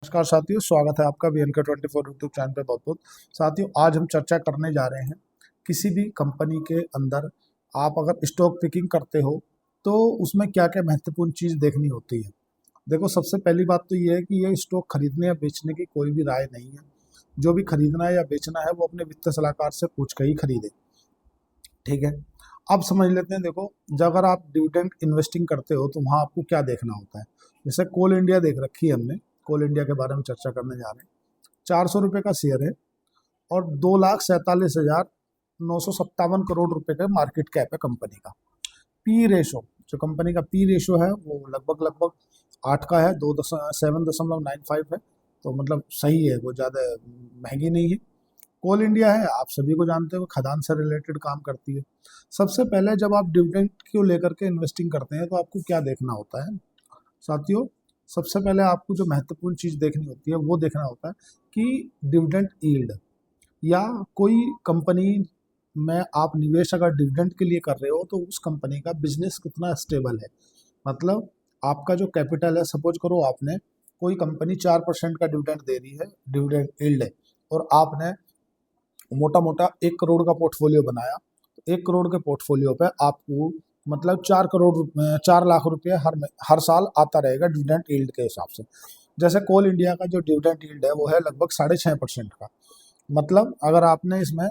नमस्कार साथियों, स्वागत है आपका VNK24 यूट्यूब चैनल पे। बहुत बहुत साथियों, आज हम चर्चा करने जा रहे हैं किसी भी कंपनी के अंदर आप अगर स्टॉक पिकिंग करते हो तो उसमें क्या क्या महत्वपूर्ण चीज़ देखनी होती है। देखो, सबसे पहली बात तो ये है कि ये स्टॉक खरीदने या बेचने की कोई भी राय नहीं है। जो भी खरीदना है या बेचना है वो अपने वित्त सलाहकार से पूछ कर ही खरीदे, ठीक है। अब समझ लेते हैं। देखो, जब अगर आप डिविडेंड इन्वेस्टिंग करते हो तो वहाँ आपको क्या देखना होता है। जैसे कोल इंडिया देख रखी है हमने, कोल इंडिया के बारे में चर्चा करने जा रहे हैं। 400 रुपये का शेयर है और 2,47,957 करोड़ रुपए का मार्केट कैप है कंपनी का। पी रेशो, जो कंपनी का पी रेशो है वो लगभग लगभग 8 का है, 7.95 है। तो मतलब सही है, वो ज़्यादा महंगी नहीं है। कोल इंडिया है, आप सभी को जानते हो, खदान से रिलेटेड काम करती है। सबसे पहले जब आप डिविडेंड को लेकर के इन्वेस्टिंग करते हैं तो आपको क्या देखना होता है साथियों। सबसे पहले आपको जो महत्वपूर्ण चीज़ देखनी होती है वो देखना होता है कि डिविडेंड यील्ड, या कोई कंपनी में आप निवेश अगर डिविडेंड के लिए कर रहे हो तो उस कंपनी का बिजनेस कितना स्टेबल है। मतलब आपका जो कैपिटल है, सपोज करो आपने कोई कंपनी 4% का डिविडेंड दे रही है, डिविडेंड यील्ड है, और आपने मोटा मोटा 1 करोड़ का पोर्टफोलियो बनाया, तो 1 करोड़ के पोर्टफोलियो पे आपको मतलब 4 लाख रुपये हर साल आता रहेगा डिविडेंड यील्ड के हिसाब से। जैसे कोल इंडिया का जो डिविडेंड यील्ड है वो है लगभग 6.5% का। मतलब अगर आपने इसमें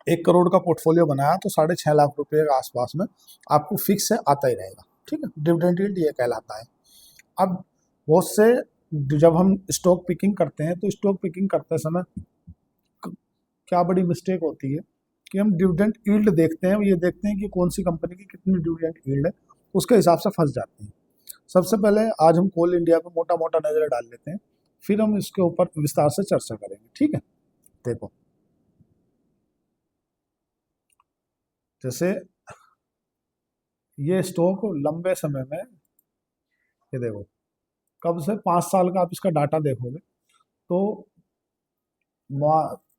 1 करोड़ का पोर्टफोलियो बनाया तो 6.5 लाख रुपये के आसपास में आपको फिक्स है आता ही रहेगा, ठीक है। डिविडेंड यील्ड ये कहलाता है। अब बहुत से जब हम स्टॉक पिकिंग करते हैं तो स्टॉक पिकिंग करते समय क्या बड़ी मिस्टेक होती है कि हम डिविडेंड यील्ड देखते हैं, ये देखते हैं कि कौन सी कंपनी की कितनी डिविडेंड यील्ड है, उसके हिसाब से फंस जाते हैं। सबसे पहले आज हम कोल इंडिया पे मोटा मोटा नज़र डाल लेते हैं, फिर हम इसके ऊपर विस्तार से चर्चा करेंगे, ठीक है। देखो, जैसे ये स्टॉक लंबे समय में, ये देखो कब से 5 साल का आप इसका डाटा देखोगे तो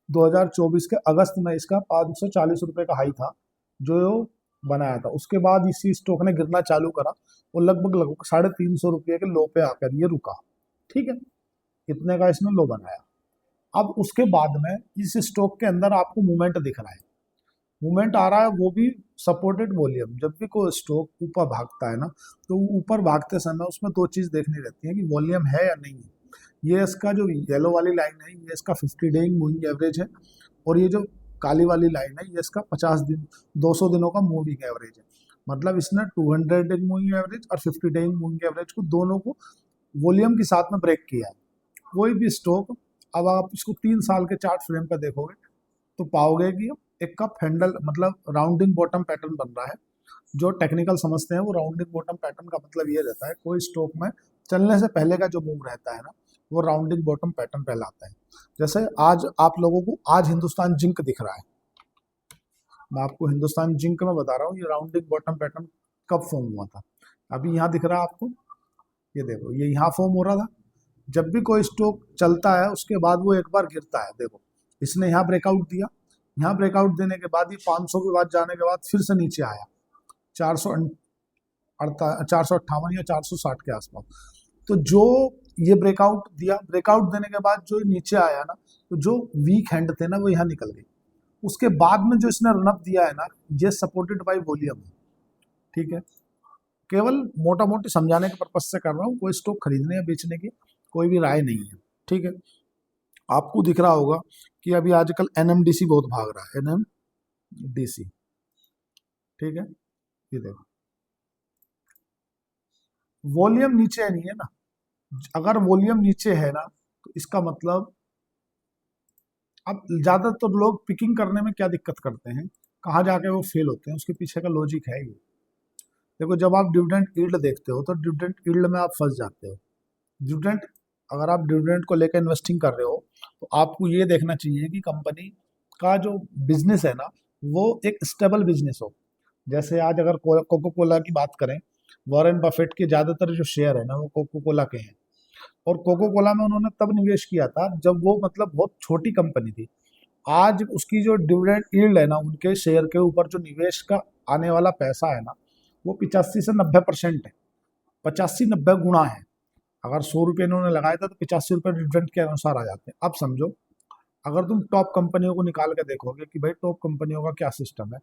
2024 के अगस्त में इसका 540 रुपये का हाई था जो बनाया था। उसके बाद इसी स्टॉक ने गिरना चालू करा और लगभग लगभग 350 रुपये के लो पे आकर ये रुका, ठीक है। इतने का इसने लो बनाया। अब उसके बाद में इस स्टॉक के अंदर आपको मूवमेंट दिख रहा है, मूवमेंट आ रहा है, वो भी सपोर्टेड वॉल्यूम। जब भी कोई स्टॉक ऊपर भागता है ना, तो ऊपर भागते समय उसमें दो चीज़ देखनी रहती है कि वॉल्यूम है या नहीं है। ये इसका जो येलो वाली लाइन है ये इसका 50 डे मूविंग एवरेज है, और ये जो काली वाली लाइन है ये इसका 200 दिनों का मूविंग एवरेज है। मतलब इसने 200 डे मूविंग एवरेज और 50 डे मूविंग एवरेज को दोनों को वॉल्यूम के साथ में ब्रेक किया है। कोई भी स्टॉक, अब आप इसको 3 साल के चार्ट फ्रेम पर देखोगे तो पाओगे कि एक का फैंडल मतलब राउंडिंग बॉटम पैटर्न बन रहा है। जो टेक्निकल समझते हैं वो राउंडिंग बॉटम पैटर्न का मतलब ये रहता है, कोई स्टॉक में चलने से पहले का जो मूव रहता है ना, वो राउंडिंग बॉटम पैटर्न कहलाता है। जैसे आज आप लोगों को आज हिंदुस्तान जिंक दिख रहा है, मैं आपको हिंदुस्तान जिंक में बता रहा हूँ ये राउंडिंग बॉटम पैटर्न कब फॉर्म हुआ था। अभी यहाँ दिख रहा है आपको, ये देखो ये यहाँ फॉर्म हो रहा था। जब भी कोई स्टॉक चलता है उसके बाद वो एक बार गिरता है। देखो इसने यहाँ ब्रेकआउट दिया, यहाँ ब्रेकआउट देने के बाद ये 500 के बाद जाने के बाद फिर से नीचे आया 458 या 460 के आसपास। तो जो ये ब्रेकआउट दिया, ब्रेकआउट देने के बाद जो नीचे आया ना, तो जो वीक हैंड थे ना वो यहाँ निकल गए। उसके बाद में जो इसने रनअप दिया है ना, ये सपोर्टेड बाय वॉल्यूम है, ठीक है। केवल मोटा मोटी समझाने के पर्पज से कर रहा हूँ, कोई स्टॉक खरीदने या बेचने की कोई भी राय नहीं है, ठीक है। आपको दिख रहा होगा कि अभी आजकल NMDC बहुत भाग रहा है, NMDC, ठीक है। ये देखो वॉल्यूम नीचे नहीं है ना, अगर वॉल्यूम नीचे है ना तो इसका मतलब, अब ज्यादातर लोग पिकिंग करने में क्या दिक्कत करते हैं, कहाँ जाके वो फेल होते हैं, उसके पीछे का लॉजिक है ये। देखो, जब आप डिविडेंड यील्ड देखते हो तो डिविडेंड यील्ड में आप फंस जाते हो। डिविडेंड, अगर आप डिविडेंड को लेकर इन्वेस्टिंग कर रहे हो तो आपको ये देखना चाहिए कि कंपनी का जो बिजनेस है ना वो एक स्टेबल बिजनेस हो। जैसे आज अगर कोको कोला की बात करें, वॉरेन बफेट के ज़्यादातर जो शेयर है ना वो कोको कोला के हैं, और कोको कोला में उन्होंने तब निवेश किया था जब वो मतलब बहुत छोटी कंपनी थी। आज उसकी जो डिविडेंड यील्ड है ना, उनके शेयर के ऊपर जो निवेश का आने वाला पैसा है ना, वो 85 से 90% है, 85-90 गुना है। अगर 100 रुपये इन्होंने लगाया था तो 85 रुपये डिविडेंड के अनुसार आ जाते हैं। अब समझो, अगर तुम टॉप कंपनियों को निकाल के देखोगे कि भाई टॉप कंपनियों का क्या सिस्टम है,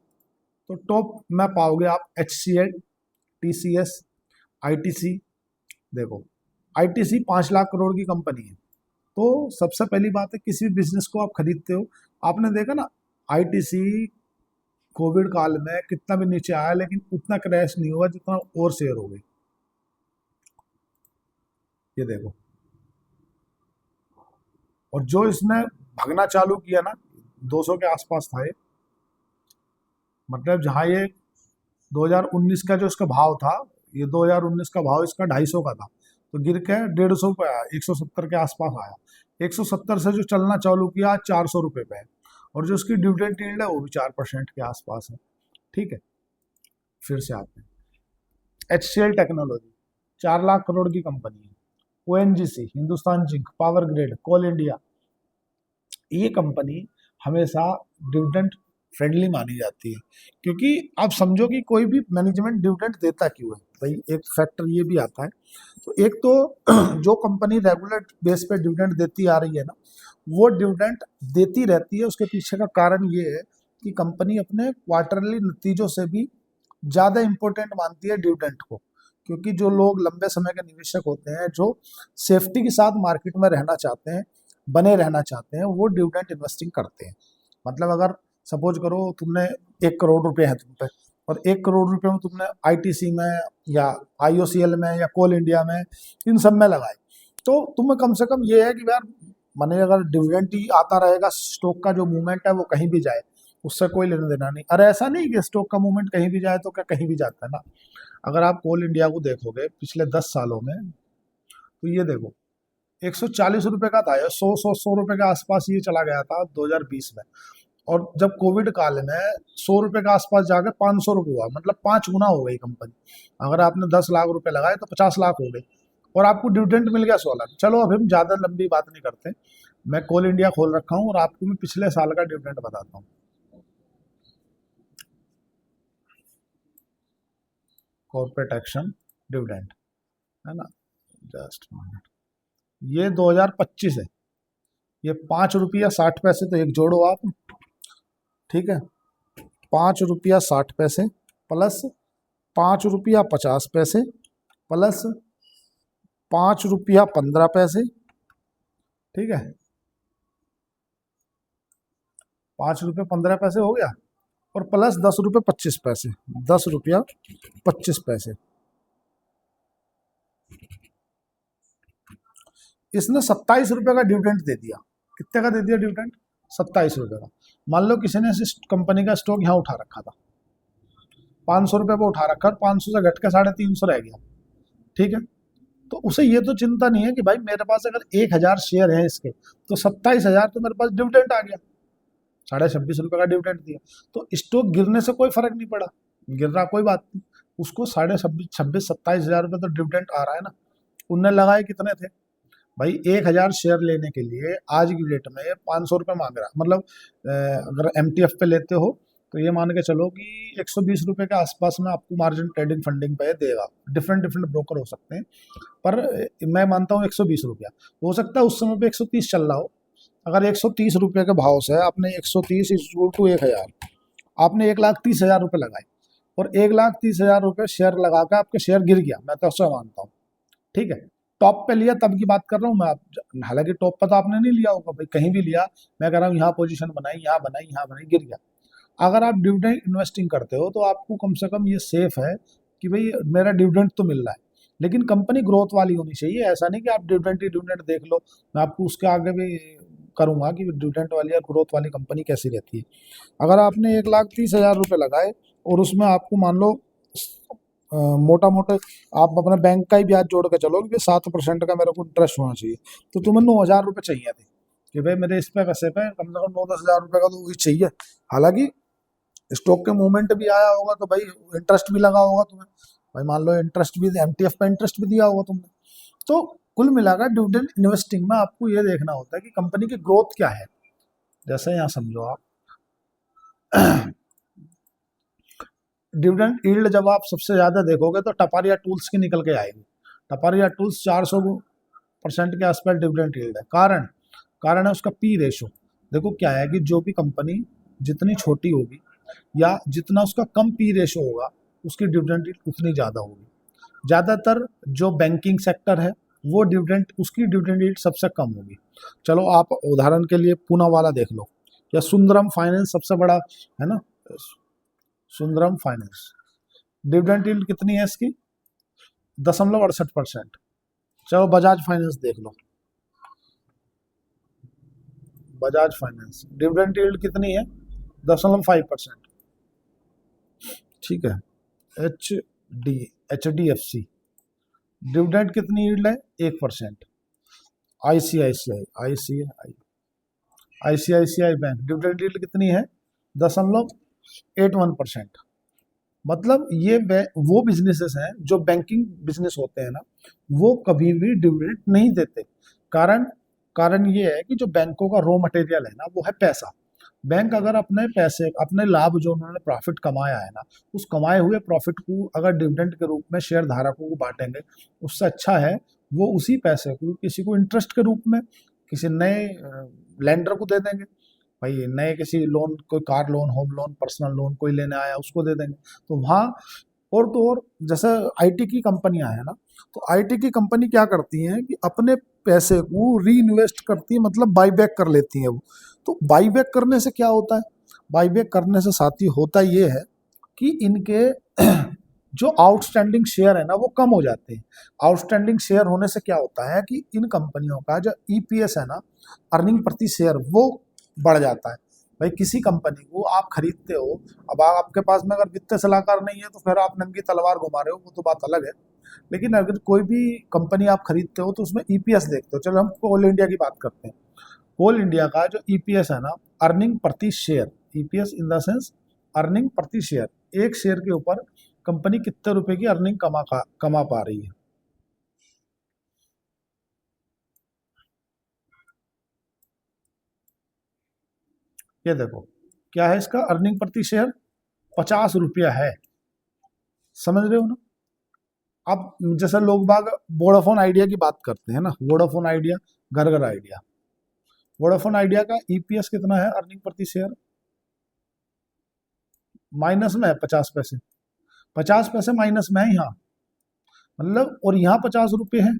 तो टॉप में पाओगे आप HCL, TCS, ITC। देखो, ITC 5 लाख करोड़ की कंपनी है। तो सबसे पहली बात है, किसी भी बिजनेस को आप खरीदते हो, आपने देखा ना ITC कोविड काल में कितना भी नीचे आया लेकिन उतना क्रैश नहीं हुआ जितना और शेयर हो गई। ये देखो, और जो इसने भगना चालू किया ना, 200 के आसपास था ये। मतलब जहाँ ये 2019 का जो इसका भाव था, ये 2019 का भाव इसका 250 का था, तो गिर के 150 पे आया, 170 के आसपास आया। 170 से जो चलना चालू किया, आज 400 रुपये पे है। और जो उसकी डिविडेंड यील्ड है वो भी 4% के आसपास है। ठीक है, फिर से आते हैं। HCL टेक्नोलॉजी 4 लाख करोड़ की कंपनी है। ONGC, Hindustan zinc, power grid, coal India, ये कंपनी हमेशा डिविडेंड फ्रेंडली मानी जाती है। क्योंकि आप समझो कि कोई भी मैनेजमेंट डिविडेंड देता क्यों है भाई, एक फैक्टर ये भी आता है। तो एक तो जो कंपनी रेगुलर बेस पे डिविडेंड देती आ रही है ना, वो डिविडेंड देती रहती है, उसके पीछे का कारण ये है कि कंपनी अपने क्वार्टरली नतीजों से भी ज़्यादा इम्पोर्टेंट मानती है डिविडेंड को। क्योंकि जो लोग लंबे समय के निवेशक होते हैं, जो सेफ्टी के साथ मार्केट में रहना चाहते हैं, बने रहना चाहते हैं, वो डिविडेंड इन्वेस्टिंग करते हैं। मतलब अगर सपोज करो तुमने 1 करोड़ रुपए है तुम पे, और 1 करोड़ रुपए में तुमने ITC में या IOCL में या कोल इंडिया में, इन सब में लगाए, तो तुम्हें कम से कम ये है कि यार माने अगर डिविडेंड ही आता रहेगा, स्टॉक का जो मूवमेंट है वो कहीं भी जाए, उससे कोई लेना देना नहीं। अरे ऐसा नहीं कि स्टॉक का मूवमेंट कहीं भी जाए तो क्या कहीं भी जाता है ना। अगर आप कोल इंडिया को देखोगे पिछले 10 सालों में, तो ये देखो 140 रुपये का था, 100 रुपये के आसपास ये चला गया था 2020 में। और जब कोविड काल में 100 रुपये के आसपास जाके 500 रुपये हुआ, मतलब 5 गुना हो गई कंपनी। अगर आपने 10 लाख रुपए लगाए तो 50 लाख हो गए, और आपको डिविडेंड मिल गया 16 लाख। चलो अब हम ज़्यादा लंबी बात नहीं करते, मैं कोल इंडिया खोल रखा हूँ और आपको मैं पिछले साल का डिविडेंड बताता हूँ। कॉर्पोरेट एक्शन डिविडेंड, है ना, जस्ट मिनट, ये 2025 है। ये 5 रुपया 60 पैसे, तो एक जोड़ो आप, ठीक है, 5 रुपया 60 पैसे प्लस 5 रुपया 50 पैसे प्लस 5 रुपया 15 पैसे, ठीक है, 5 रुपये 15 पैसे हो गया, और प्लस 10 रुपये 25 पैसे, 10 रुपया 25 पैसे। इसने 27 रुपये का डिविडेंड दे दिया। कितने का दे दिया डिविडेंड? 27 रुपये का। मान लो किसी ने इस कंपनी का स्टॉक यहाँ उठा रखा था, 500 रुपये पर उठा रखा, 500 से घट के 350 रह गया, ठीक है, तो उसे ये तो चिंता नहीं है कि भाई मेरे पास अगर 1,000 शेयर है इसके, तो 27,000 तो मेरे पास डिविडेंड आ गया, 26.5 रुपये का डिविडेंड दिया, तो स्टॉक गिरने से कोई फर्क नहीं पड़ा, गिर रहा कोई बात नहीं, उसको 26,27 27,000 रुपये तो डिविडेंड आ रहा है ना। उनने लगाए कितने थे भाई? 1,000 शेयर लेने के लिए आज की डेट में 500 रुपये मांग रहा है। मतलब अगर MTF पे लेते हो तो ये मान के चलो कि 120 रुपये के आसपास में आपको मार्जिन ट्रेडिंग फंडिंग पे देगा। डिफरेंट डिफरेंट ब्रोकर हो सकते हैं, पर मैं मानता हूँ 120 रुपया। हो सकता है उस समय पे 130 चल रहा हो। अगर 130 रुपये के भाव से आपने 130 टू 1,000, आपने 1,30,000 रुपये लगाए, और 1,30,000 रुपये शेयर लगा कर आपके शेयर गिर गया, मैं तो ऐसा मानता हूँ, ठीक है, टॉप पे लिया तब की बात कर रहा हूँ मैं। आप हालांकि टॉप पर तो आपने नहीं लिया होगा भाई, कहीं भी लिया, मैं कह रहा हूँ यहाँ पोजीशन बनाई, यहाँ बनाई, यहाँ बनाई, गिर गया। अगर आप डिविडेंड इन्वेस्टिंग करते हो तो आपको कम से कम ये सेफ है कि भाई मेरा डिविडेंड तो मिल रहा है, लेकिन कंपनी ग्रोथ वाली होनी चाहिए। ऐसा नहीं कि आप डिविडेंड ही डिविडेंड देख लो। मैं आपको उसके आगे भी करूंगा कि डिविडेंड वाली या ग्रोथ वाली कंपनी कैसी रहती है। अगर आपने 1,30,000 रुपये लगाए और उसमें आपको मान लो मोटा मोटा आप अपने बैंक का ही ब्याज जोड़ के चलो कि 7% का मेरे को इंटरेस्ट होना चाहिए, तो तुम्हें 9,000 रुपये चाहिए थे कि भाई मेरे इस पे पैसे पे कम से कम 9-10,000 रुपये का तो वही चाहिए। हालांकि स्टॉक के मूवमेंट भी आया होगा तो भाई इंटरेस्ट भी लगा होगा तुम्हें, भाई मान लो इंटरेस्ट भी, MTF पे इंटरेस्ट भी दिया होगा तुमने। तो कुल मिलाकर डिविडेंड इन्वेस्टिंग में आपको ये देखना होता है कि कंपनी की ग्रोथ क्या है। जैसे यहाँ समझो आप, डिविडेंड यील्ड जब आप सबसे ज्यादा देखोगे तो टपारिया टूल्स की निकल के आएगी। टपारिया टूल्स 400 परसेंट के आसपास डिविडेंड यील्ड है। कारण कारण है उसका पी रेशो। देखो क्या है कि जो भी कंपनी जितनी छोटी होगी या जितना उसका कम पी रेशो होगा, उसकी डिविडेंड यील्ड उतनी ज़्यादा होगी। ज़्यादातर जो बैंकिंग सेक्टर है वो डिविडेंड उसकी डिविडेंड यील्ड सबसे कम होगी। चलो आप उदाहरण के लिए पूना वाला देख लो, या सुंदरम फाइनेंस सबसे बड़ा है ना, सुंदरम फाइनेंस, डिविडेंड यील्ड कितनी है इसकी? 0.68%। चलो बजाज फाइनेंस देख लो, बजाज फाइनेंस डिविडेंड यील्ड कितनी है? 0.5%। ठीक है। H D F C dividend कितनी यील्ड है? 1%। आईसीआईसीआई बैंक डिविडेंड यील्ड कितनी है? 0.81%। मतलब ये वो बिजनेसेस हैं जो बैंकिंग बिजनेस होते हैं ना, वो कभी भी डिविडेंड नहीं देते। कारण कारण ये है कि जो बैंकों का रॉ मटेरियल है ना, वो है पैसा। बैंक अगर अपने पैसे, अपने लाभ जो उन्होंने प्रॉफिट कमाया है ना, उस कमाए हुए प्रॉफिट को अगर डिविडेंड के रूप में शेयर धारकों को बांटेंगे, उससे अच्छा है वो उसी पैसे को किसी को इंटरेस्ट के रूप में किसी नए लेंडर को दे देंगे। भाई नए किसी लोन, कोई car loan, home loan, personal loan कोई लेने आया उसको दे देंगे। तो वहाँ और तो और जैसे आईटी की कंपनियां हैं ना, तो आईटी की कंपनी क्या करती हैं कि अपने पैसे को री इन्वेस्ट करती है, मतलब बाई बैक कर लेती हैं वो। तो बाई बैक करने से क्या होता है? बाई बैक करने से साथी होता ये है कि इनके जो आउटस्टैंडिंग शेयर है ना वो कम हो जाते हैं। आउटस्टैंडिंग शेयर होने से क्या होता है कि इन कंपनियों का जो ईपीएस है ना, अर्निंग प्रति शेयर, वो बढ़ जाता है। भाई किसी कंपनी को आप खरीदते हो, अब आपके पास में अगर वित्तीय सलाहकार नहीं है तो फिर आप नंगी तलवार घुमा रहे हो, वो तो बात अलग है। लेकिन अगर कोई भी कंपनी आप खरीदते हो तो उसमें ईपीएस देखते हो। चलो हम कोल इंडिया की बात करते हैं। कोल इंडिया का जो ईपीएस है ना, अर्निंग प्रति share, EPS in the sense earning प्रति शेयर, एक शेयर के ऊपर कंपनी कितने रुपए की अर्निंग कमा पा रही है। ये देखो क्या है इसका अर्निंग प्रति शेयर, 50 रुपया है। समझ रहे हो ना? अब जैसे लोग बाग वोडाफोन आइडिया की बात करते हैं ना, वोडाफोन आइडिया, घर घर आइडिया, वोडाफोन आइडिया का ईपीएस कितना है अर्निंग प्रति शेयर? माइनस में है 50 पैसे। 50 पैसे माइनस में है यहाँ, मतलब, और यहाँ 50 रुपये है,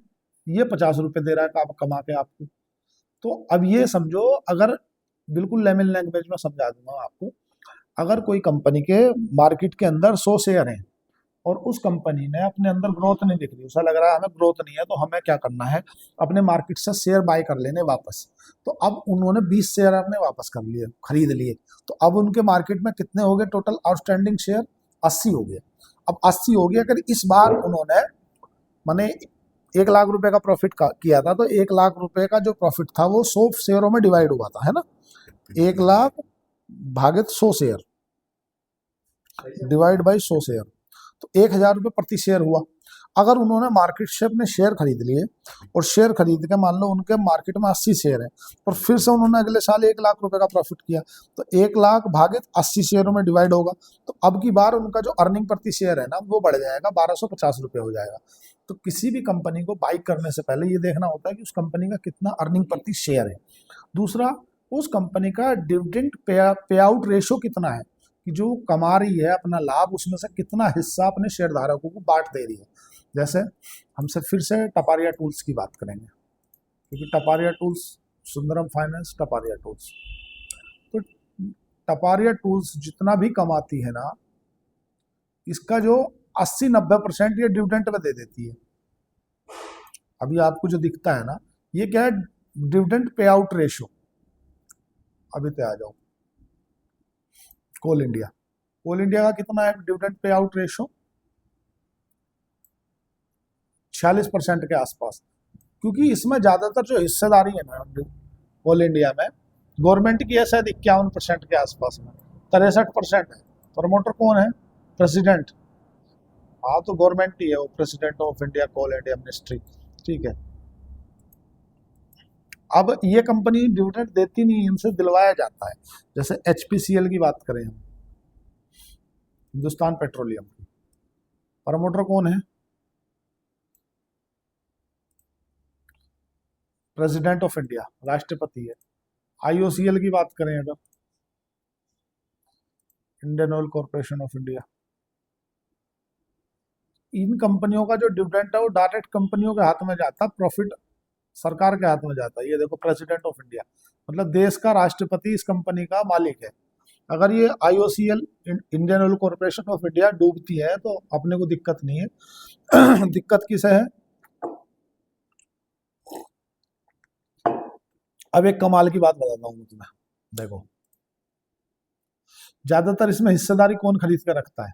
ये 50 रुपये दे रहा है आप कमा के आपको। तो अब ये समझो, अगर बिल्कुल लेमन लैंग्वेज में समझा दूंगा आपको, अगर कोई कंपनी के मार्केट के अंदर 100 शेयर हैं और उस कंपनी ने अपने अंदर ग्रोथ नहीं दिख रही, उसे लग रहा है हमें ग्रोथ नहीं है, तो हमें क्या करना है, अपने मार्केट से शेयर बाय कर लेने वापस। तो अब उन्होंने 20 शेयर अपने वापस कर लिए, खरीद लिए। तो अब उनके मार्केट में कितने हो गए टोटल आउटस्टैंडिंग शेयर? 80 हो गए। अब 80 हो गया, अगर इस बार उन्होंने माने 1 लाख रुपए का प्रॉफिट किया था, तो 1 लाख रुपए का जो प्रॉफिट था वो 100 शेयरों में डिवाइड हुआ था, है ना? 1 लाख भागित 100 शेयर डिवाइड बाई 100 शेयर, तो 1,000 रुपये प्रति शेयर हुआ। अगर उन्होंने मार्केट से अपने शेयर खरीद लिए और शेयर खरीद के मान लो उनके मार्केट में 80 शेयर है, और फिर से उन्होंने अगले साल 1 लाख रुपए का प्रॉफिट किया, तो 1 लाख भागित 80 शेयरों में डिवाइड होगा। तो अब की बार उनका जो अर्निंग प्रति शेयर है ना, वो बढ़ जाएगा, 1250 रुपये हो जाएगा। तो किसी भी कंपनी को बाई करने से पहले ये देखना होता है कि उस कंपनी का कितना अर्निंग प्रति शेयर है। दूसरा, उस कंपनी का डिविडेंड पे आउट रेशो कितना है, कि जो कमा रही है अपना लाभ, उसमें से कितना हिस्सा अपने शेयर धारकों को बांट दे रही है। जैसे हमसे फिर से टपारिया टूल्स की बात करेंगे, क्योंकि Taparia tools, Sundaram finance, Taparia tools, तो टपारिया टूल्स जितना भी कमाती है ना, इसका जो 80-90% ये डिविडेंड में दे देती है। अभी आपको जो दिखता है ना, ये क्या है? Dividend pay out ratio. अभी तो आ जाओ कोल इंडिया, कोल इंडिया का कितना है डिविडेंड पे आउट रेशो? 46% के आसपास। क्योंकि इसमें ज्यादातर जो हिस्सेदारी है ना कोल इंडिया में, गवर्नमेंट की है शायद 51% के आसपास में, 63% है। प्रमोटर कौन है? प्रेसिडेंट। हाँ तो गवर्नमेंट ही है वो, president of India Coal India ministry. ठीक है। अब ये कंपनी डिविडेंड देती नहीं, इनसे दिलवाया जाता है। जैसे एचपीसीएल की बात करें हम, हिंदुस्तान पेट्रोलियम की, प्रमोटर कौन है? प्रेसिडेंट ऑफ इंडिया, राष्ट्रपति है। आईओसीएल की बात करें अगर, Indian oil corporation of India, इन कंपनियों का जो डिविडेंड है वो डायरेक्ट कंपनियों के हाथ में जाता है, प्रॉफिट सरकार के हाथ में जाता है। ये देखो प्रेसिडेंट ऑफ इंडिया, मतलब देश का राष्ट्रपति इस कंपनी का मालिक है। अगर ये IOCL, Indian oil corporation of India डूबती है तो अपने को दिक्कत नहीं है। दिक्कत किसे है? अब एक कमाल की बात बताता हूँ तुम्हें, देखो ज्यादातर इसमें हिस्सेदारी कौन खरीद कर रखता है?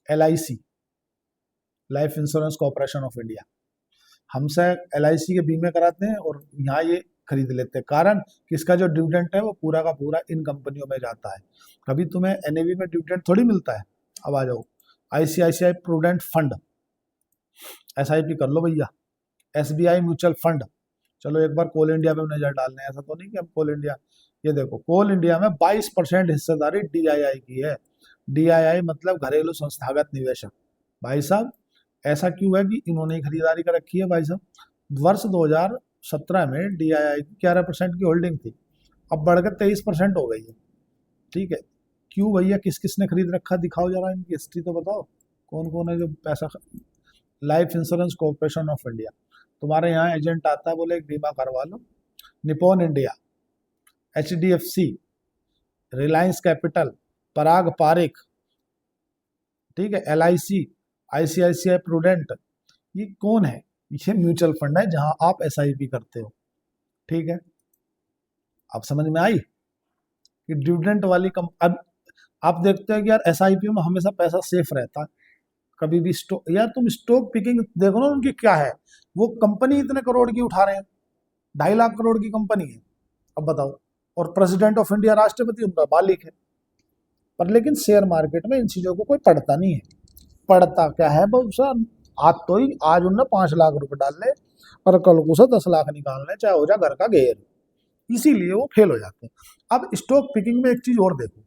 LIC, life insurance corporation of India. हमसे एलआईसी के बीमे कराते हैं और यहाँ ये खरीद लेते हैं। कारण कि इसका जो डिविडेंड है वो पूरा का पूरा इन कंपनियों में जाता है। कभी तुम्हें एनएवी में डिविडेंड थोड़ी मिलता है। अब आ जाओ, आईसीआईसीआई प्रूडेंट फंड, एसआईपी कर लो भैया। एसबीआई म्यूचुअल फंड, चलो एक बार कोल इंडिया पे नजर डालने, ऐसा तो नहीं कि हम कोल इंडिया, ये देखो कोल इंडिया में 22% हिस्सेदारी डीआईआई की है। डीआईआई मतलब घरेलू संस्थागत निवेशक। भाई साहब ऐसा क्यों है कि इन्होंने ही खरीदारी कर रखी है? भाई साहब वर्ष 2017 में डीआईआई की 11% की होल्डिंग थी, अब बढ़कर 23% हो गई है। ठीक है, क्यों भैया, किस किसने खरीद रखा? दिखाओ जरा, इनकी हिस्ट्री तो बताओ, कौन कौन है जो पैसा। Life insurance corporation of India, तुम्हारे यहाँ एजेंट आता है, बोले एक बीमा करवा लो। Nippon India, HDFC, Reliance capital, Parag Parikh, ठीक है, एलआईसी, आईसीआईसीआई प्रूडेंट, ये कौन है? ये म्यूचुअल फंड है जहां आप एसआईपी करते हो। ठीक है, आप समझ में आई कि डिविडेंड वाली अब आप देखते हो कि यार एसआईपी में हमेशा पैसा सेफ रहता है। कभी भी स्टॉक, यार तुम स्टॉक पिकिंग देखो ना उनकी क्या है। वो कंपनी इतने करोड़ की उठा रहे हैं, 2.5 लाख करोड़ की कंपनी है। अब बताओ, और प्रेसिडेंट ऑफ इंडिया राष्ट्रपति उनका मालिक है। पर लेकिन शेयर मार्केट में इन चीजों को कोई पढ़ता नहीं है। पढ़ता क्या है बहुत सा, आज तो ही आज उनने 5 लाख रुपए डाल ले और कल को से 10 लाख निकालने, चाहे हो जाए घर का घेर। इसीलिए वो फेल हो जाते हैं। अब स्टॉक पिकिंग में एक चीज और देखो,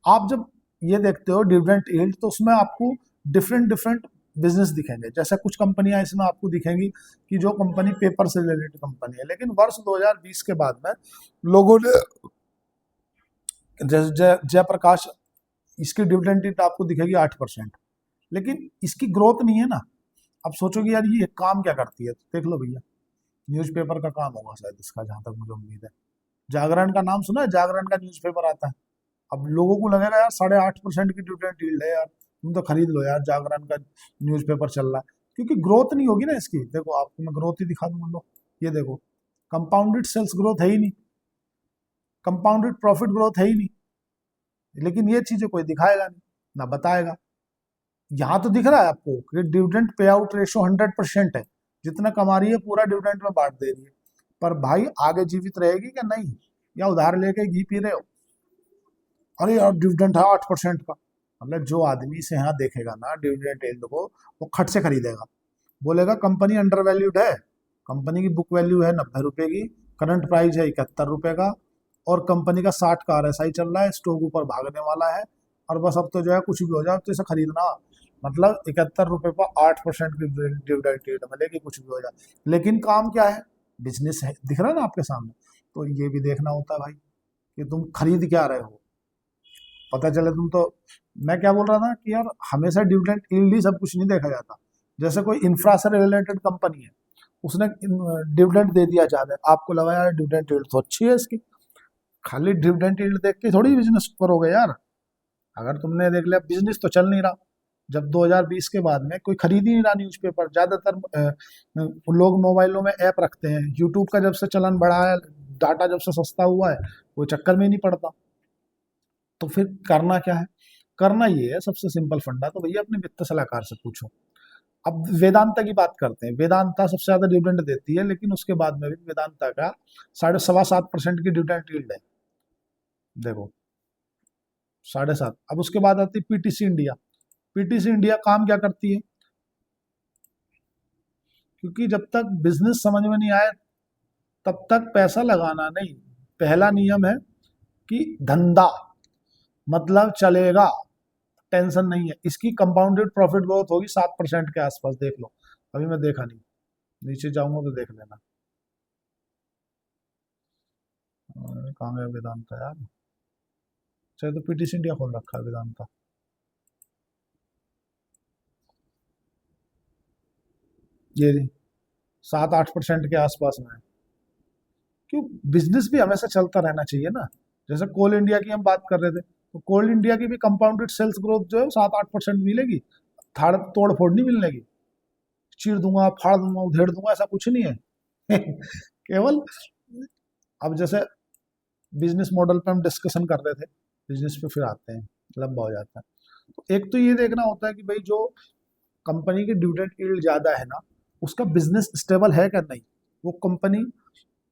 आप जब ये देखते हो डिविडेंड यील्ड, तो उसमें आपको डिफरेंट डिफरेंट बिजनेस दिखेंगे। जैसे कुछ कंपनियां इसमें आपको दिखेंगी कि जो कंपनी पेपर से रिलेटेड कंपनी है, लेकिन वर्ष 2020 के बाद में लोगों ने, जैसे जयप्रकाश, इसकी डिविडेंड यील्ड आपको दिखेगी 8%, लेकिन इसकी ग्रोथ नहीं है ना। अब सोचोगे यार ये काम क्या करती है, तो देख लो भैया, न्यूज़पेपर का काम होगा शायद इसका, जहां तक मुझे उम्मीद है। जागरण का नाम सुना है? जागरण का न्यूज़पेपर आता है। अब लोगों को लगेगा यार 8.5% की डिविडेंड यील्ड है यार, तुम तो खरीद लो यार, जागरण का न्यूज़पेपर चल रहा है। क्योंकि ग्रोथ नहीं होगी ना इसकी। देखो आपको मैं ग्रोथ ही दिखा दूंगा, लो ये देखो, कंपाउंडेड सेल्स ग्रोथ है ही नहीं, कंपाउंडेड प्रॉफिट ग्रोथ है ही नहीं, लेकिन ये चीजें कोई दिखाएगा नहीं ना बताएगा। यहाँ तो दिख रहा है आपको कि डिविडेंड पे आउट रेशो 100% है, जितना कमा रही है पूरा डिविडेंड में बांट दे रही है। पर भाई आगे जीवित रहेगी क्या? नहीं, या उधार लेके घी पी रहे हो? अरे यार डिविडेंड है 8% का, मतलब जो आदमी से यहाँ देखेगा ना डिविडेंड यील्ड को, वो खट से खरीदेगा। बोलेगा कंपनी अंडर वैल्यूड है, कंपनी की बुक वैल्यू है 90 रुपए की, करंट प्राइस है 71 रुपए का, और कंपनी का 60 का आरएसआई चल रहा है, स्टॉक ऊपर भागने वाला है, और बस अब तो जो है कुछ भी हो जाए तो इसे खरीदना। मतलब 71 रुपए पर 8% की डिविडेंड यील्ड मिलेगी, कुछ भी हो जाए। लेकिन काम क्या है? बिजनेस है, दिख रहा है ना आपके सामने। तो ये भी देखना होता है भाई कि तुम खरीद क्या रहे हो। पता चले तुम तो, मैं क्या बोल रहा था कि यार हमेशा डिविडेंड यील्ड ही सब कुछ नहीं देखा जाता। जैसे कोई इंफ्रा से रिलेटेड कंपनी है, उसने डिविडेंड दे दिया ज्यादा, आपको लगा यार डिविडेंड यील्ड तो अच्छी है इसकी, खाली डिविडेंड यील्ड देख के थोड़ी बिजनेस करोगे यार। अगर तुमने देख लिया बिजनेस तो चल नहीं रहा। जब 2020 के बाद में कोई खरीद ही नहीं रहा न्यूज़पेपर, ज्यादातर लोग मोबाइलों में ऐप रखते हैं। यूट्यूब का जब से चलन बढ़ा है, डाटा जब से सस्ता हुआ है, कोई चक्कर में ही नहीं पड़ता। तो फिर करना क्या है? करना ये है सबसे सिंपल फंडा, तो भैया अपने वित्त सलाहकार से पूछो। अब वेदांता की बात करते हैं। वेदांता सबसे ज्यादा डिविडेंड देती है, लेकिन उसके बाद में भी वेदांता का 7.25% की डिविडेंड यील्ड है। देखो 7.5। अब उसके बाद आती है पीटीसी इंडिया। पीटीसी इंडिया काम क्या करती है? क्योंकि जब तक बिजनेस समझ में नहीं आए तब तक पैसा लगाना नहीं। पहला नियम है कि धंधा मतलब चलेगा, टेंशन नहीं है। इसकी कंपाउंडेड प्रॉफिट ग्रोथ होगी 7% के आसपास, देख लो। अभी मैं देखा नहीं, नीचे जाऊंगा तो देख लेना। कहाँ गया वेदांता यार? चाहे तो पीटीसी इंडिया खोल रखा है वेदांता। ये नहीं, 7-8% के आसपास में है। क्यों? बिजनेस भी हमेशा चलता रहना चाहिए ना। जैसे कोल इंडिया की हम बात कर रहे थे, तो कोल इंडिया की भी कंपाउंडेड सेल्स ग्रोथ जो है 7-8% मिलेगी। थाड़ तोड़ फोड़ नहीं मिलने की, चीर दूंगा फाड़ दूंगा उधेड़ दूंगा ऐसा कुछ नहीं है। केवल अब जैसे बिजनेस मॉडल पे हम डिस्कशन कर रहे थे, बिजनेस पे फिर आते हैं, लंबा हो जाता है। तो एक तो ये देखना होता है कि भाई जो कंपनी की डिविडेंड यील्ड ज़्यादा है ना, उसका बिजनेस स्टेबल है क्या नहीं। वो कंपनी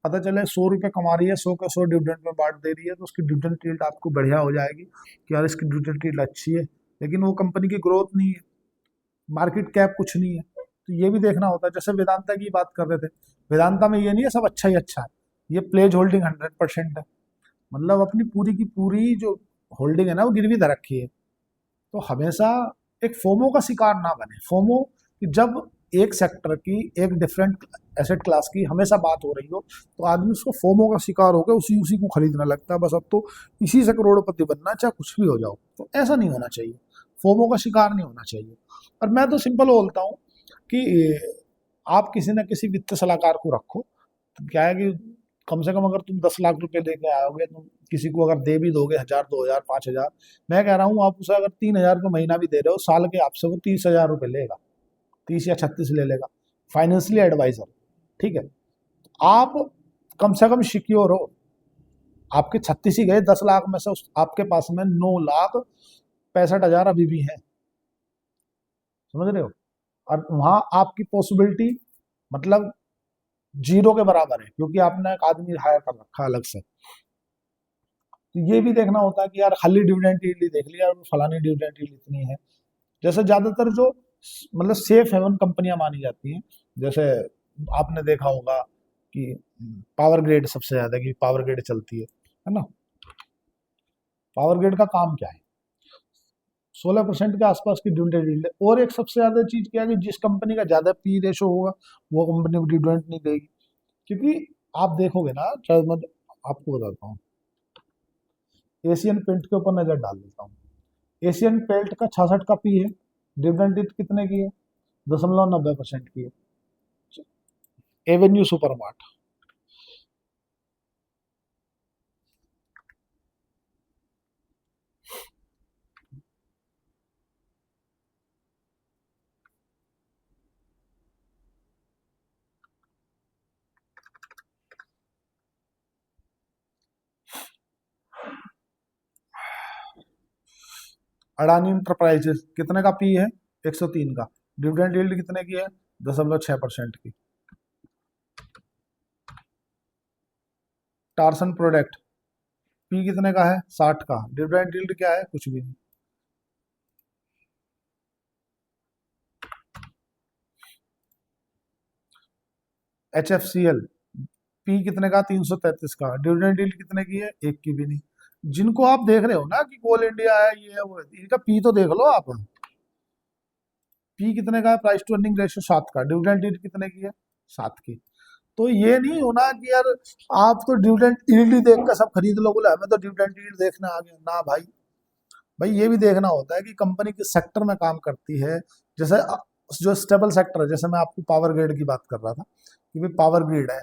पता चले 100 रुपये कमा रही है, 100 के 100 डिविडेंड में बांट दे रही है, तो उसकी डिविडेंड यील्ड आपको बढ़िया हो जाएगी कि यार इसकी डिविडेंड यील्ड अच्छी है, लेकिन वो कंपनी की ग्रोथ नहीं है, मार्केट कैप कुछ नहीं है। तो ये भी देखना होता है। जैसे वेदांता की बात कर रहे थे, वेदांता में ये नहीं है सब अच्छा ही अच्छा है, ये प्लेज होल्डिंग 100% है। मतलब अपनी पूरी की पूरी जो होल्डिंग है ना वो गिरवी धर रखी है। तो हमेशा एक फोमो का शिकार ना बने। फोमो कि जब एक सेक्टर की एक डिफरेंट एसेट क्लास की हमेशा बात हो रही हो, तो आदमी उसको फोमो का शिकार होकर उसी उसी को खरीदने लगता है, बस अब तो इसी से करोड़पति बनना चाहे कुछ भी हो जाओ। तो ऐसा नहीं होना चाहिए, फोमो का शिकार नहीं होना चाहिए। और मैं तो सिंपल बोलता हूँ कि आप किसी न किसी वित्त सलाहकार को रखो। तो क्या है कि कम से कम अगर तुम 10 लाख रुपए लेके आओगे, तुम किसी को अगर दे भी दोगे 1,000, 2,000, 5,000, मैं कह रहा हूँ आप उसे अगर 3,000 रुपये महीना भी दे रहे हो, साल के आपसे वो 30,000 रुपये लेगा, 30 या 36 ले लेगा, फाइनेंशियली एडवाइजर। ठीक है, आप कम से कम सिक्योर हो। आपके 36 ही गए, 10 लाख में से आपके पास में 9,65,000 अभी भी है। समझ रहे हो? और वहां आपकी पॉसिबिलिटी मतलब जीरो के बराबर है, क्योंकि आपने एक आदमी हायर कर रखा है अलग से। तो ये भी देखना होता है कि यार खाली डिविडेंड यील्ड देख लिया और फलानी डिविडेंड यील्ड इतनी है। जैसे ज्यादातर जो मतलब सेफ हेवन कंपनियां मानी जाती हैं, जैसे आपने देखा होगा कि पावर ग्रिड सबसे ज्यादा की पावर ग्रिड चलती है ना। पावर ग्रिड का काम क्या है? 16% के आसपास की डिविडेंड यील्ड है। और एक सबसे ज्यादा चीज क्या है कि जिस कंपनी का ज्यादा पी रेशो होगा वो कंपनी को डिविडेंड नहीं देगी। क्योंकि आप देखोगे ना, शायद मैं आपको बताता हूँ, एशियन पेंट के ऊपर नजर डाल देता हूँ। एशियन पेंट का 66 का पी है, डिविडेंड कितने की है? 0.90% की है। एवेन्यू सुपरमार्ट, अडानी इंटरप्राइजेस कितने का पी है? 103 का। डिविडेंड यील्ड कितने की है? 0.6% की। टार्सन प्रोडक्ट पी कितने का है? 60 का। डिविडेंड यील्ड क्या है? कुछ भी नहीं। H F C L P कितने का? 333 का। डिविडेंड यील्ड कितने की है? एक की भी नहीं। जिनको आप देख रहे हो ना कि कोल इंडिया है, ये है वो है, इनका पी तो देख लो आप। पी कितने का है? प्राइस टू अर्निंग रेशियो 7 का। डिविडेंड यील्ड कितने की है? 7 की। तो ये नहीं होना कि यार आप तो डिविडेंड यील्ड ही देख कर सब खरीद लो, बोले हमें तो डिविडेंड यील्ड देखना आ गया ना भाई। भाई ये भी देखना होता है कि कंपनी किस सेक्टर में काम करती है। जैसे जो स्टेबल सेक्टर है, जैसे मैं आपको पावर ग्रिड की बात कर रहा था कि भाई पावर ग्रिड है,